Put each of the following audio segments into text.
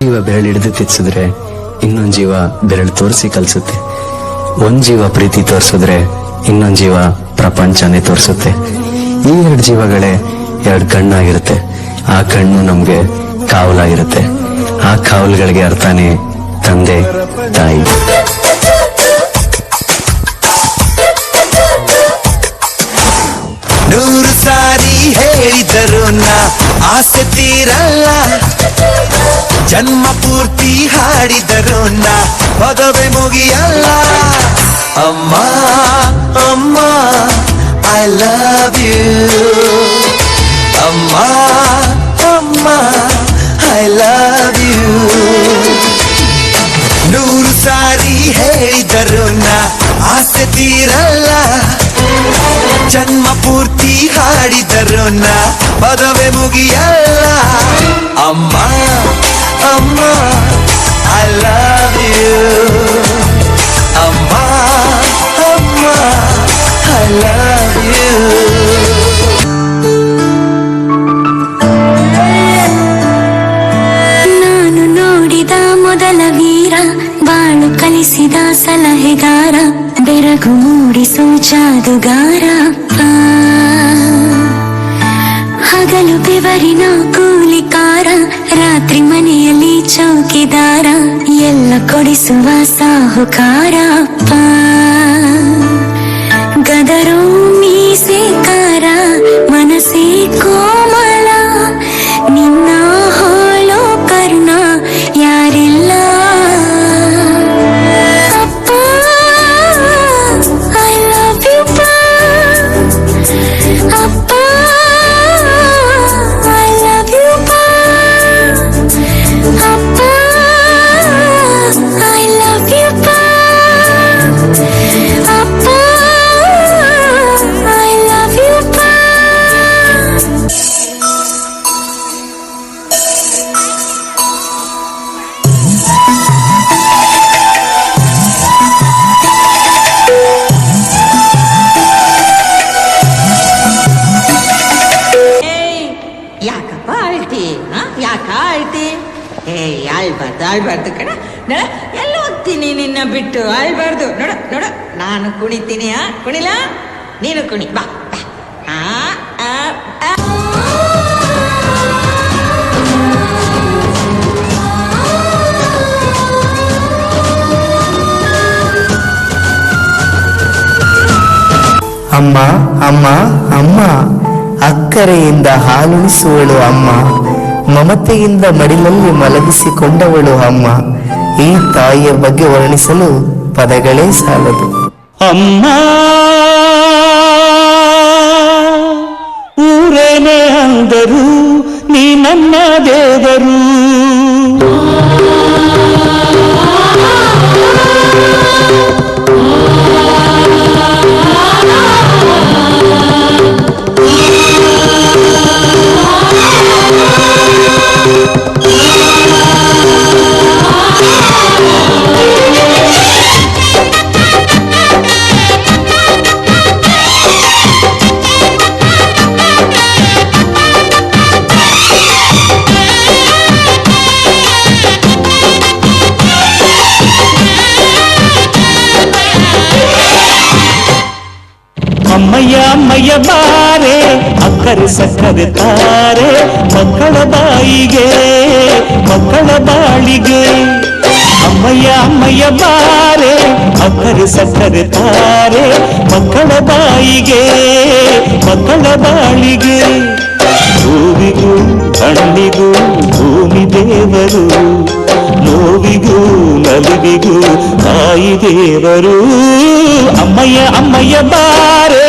ಜೀವ ಬೆರಳು ಹಿಡಿದು ತಿರ್ಸಿದ್ರೆ ಇನ್ನೊಂದ್ ಜೀವ ಬೆರಳು ತೋರಿಸಿ ಕಲ್ಸುತ್ತೆ. ಒಂದ್ ಜೀವ ಪ್ರೀತಿ ತೋರ್ಸಿದ್ರೆ ಇನ್ನೊಂದ್ ಜೀವ ಪ್ರಪಂಚನೇ ತೋರಿಸುತ್ತೆ. ಈ ಎರಡು ಜೀವಗಳೇ ಎರಡು ಕಣ್ಣಾಗಿರುತ್ತೆ. ಆ ಕಣ್ಣು ನಮ್ಗೆ ಕಾವಲಾಗಿರುತ್ತೆ. ಆ ಕಾವಲುಗಳಿಗೆ ಅರ್ಥನೇ ತಂದೆ ತಾಯಿ. ನೂರು ಸಾರಿ ಹೇಳಿದರು ನಾ ಆಸೆ ತೀರಲ್ಲ, ಜನ್ಮ ಪೂರ್ತಿ ಹಾಡಿದರು ನಾ ಪದವೇ ಮುಗಿಯಲ್ಲ. ಅಮ್ಮ ಅಮ್ಮ ಐ ಲವ್ ಯು, ಅಮ್ಮ ಅಮ್ಮ ಐ ಲವ್ ಯು. ನೂರು ಸಾರಿ ಹೇಳಿದರು ನಾ ಆಸೆ ತೀರಲ್ಲ, ಜನ್ಮ ಪೂರ್ತಿ ಹಾಡಿದರು ನಾ ಪದವೇ ಮುಗಿಯಲ್ಲ. ಅಮ್ಮ ಅಮ್ಮ ಐ ಲವ್ ಯು, ಅಮ್ಮ ಅಮ್ಮ ಐ ಲವ್ ಯು. ನಾನು ನೋಡಿದ ಮೊದಲ ವೀರ, ಬಾಳು ಕಲಿಸಿದ ಸಲಹೆಗಾರ, ಬೆರಗು ಮೂಡಿಸೋ ಜಾದುಗಾರ. ಹಗಲು ಬೆವರಿನ ಕೂಲಿಕಾರ, ರಾತ್ರಿ ಮನೆಯಲ್ಲಿ ಚೌಕಿದಾರ, ಎಲ್ಲ ಕೊಡಿಸುವ ಸಾಹುಕಾರ. ಗದರೋ ಮೀಸೆಕಾರ, ಮನಸ್ಸೇ ಕೋಮಲ, ನಿನ್ನ ಹೋಲೋ ಕರ್ಣ ಯಾರಿಲ್ಲ. ಅಪ್ಪ ಐ ಲವ್ ಯು ಪಾ, ಅಪ್ಪ ಐ ಲವ್ ಯು ಪಾ, ಅಪ್ಪ ಐ ಲವ್ ಯು ಪಾ, ಅಪ್ಪ ಐ ಲವ್ ಯು ಪಾ. ಯಾಕಪ್ಪ ಆಳ್ತಿ? ಯಾಕ ಆಳ್ತಿ? ಆಳ್ಬಾರ್ದು ಕಣ. ನೋಡ ಎಲ್ಲ ಹೋಗ್ತೀನಿ ನಿನ್ನ ಬಿಟ್ಟು, ಆಳ್ಬಾರ್ದು. ನೋಡ ನೋಡ ನಾನು ಕುಣಿತೀನಿ. ಕುಣಿಲ ನೀನು ಕುಣಿ ಬಾ. ಅಮ್ಮ ಅಮ್ಮ ಅಮ್ಮ, ಅಕ್ಕರೆಯಿಂದ ಹಾಲುಣಿಸುವಳು ಅಮ್ಮ, ಮಮತೆಯಿಂದ ಮಡಿಲಲ್ಲಿ ಮಲಗಿಸಿಕೊಂಡವಳು ಅಮ್ಮ. ಈ ತಾಯಿಯ ಬಗ್ಗೆ ವರ್ಣಿಸಲು ಪದಗಳೇ ಸಾಲದು. ಅಮ್ಮ ಊರೇನೇ ಅಂದರು, ನೀ ನನ್ನ ದೇವರು. ಅಮ್ಮಯ್ಯ ಅಮ್ಮಯ್ಯ ಬಾರೆ, ಅಕ್ಕರೆ ಸಕ್ಕರೆ ತಾರೆ, ಮಕ್ಕಳ ಬಾಯಿಗೆ ಮಕ್ಕಳ ಬಾಳಿಗೆ. ಅಮ್ಮಯ್ಯ ಅಮ್ಮಯ್ಯ ಬಾರೆ, ಅಕ್ಕರೆ ಸಕ್ಕರೆ ತಾರೆ, ಮಕ್ಕಳ ಬಾಯಿಗೆ ಮಕ್ಕಳ ಬಾಳಿಗೆ. ಹೂವಿಗೂ ಹಣ್ಣಿಗೂ ಭೂಮಿ ದೇವರು, ನೋವಿಗೂ ನಲಿವಿಗೂ ತಾಯಿ ದೇವರು. ಅಮ್ಮಯ್ಯ ಅಮ್ಮಯ್ಯ ಬಾರೆ,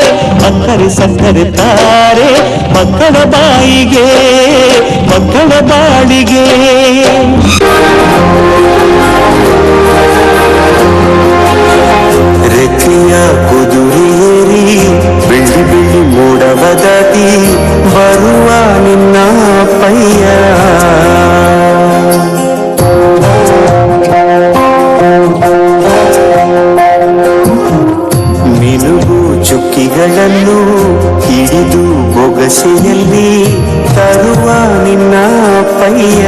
ಅಕ್ಕರೆ ಸಕ್ಕರೆ ತಾರೆ, ಮಕ್ಕಳ ಬಾಯಿಗೆ ಮಕ್ಕಳ ಬಾಳಿಗೆ. ರೆಕ್ಕೆಯ ಕುದುರೆಯೇರಿ ಬೆಳ್ಳಿ ಬೆಳ್ಳಿ ಮೋಡವ ದಾಟಿ ಬರುವ ನಿನ್ನ ಪಯ್ಯ. ಮಿನುಗು ಚುಕ್ಕಿಗಳನ್ನು ಹಿಡಿದು ಬೊಗಸೆಯಲ್ಲಿ ತರುವ ನಿನ್ನ ಪಯ್ಯ.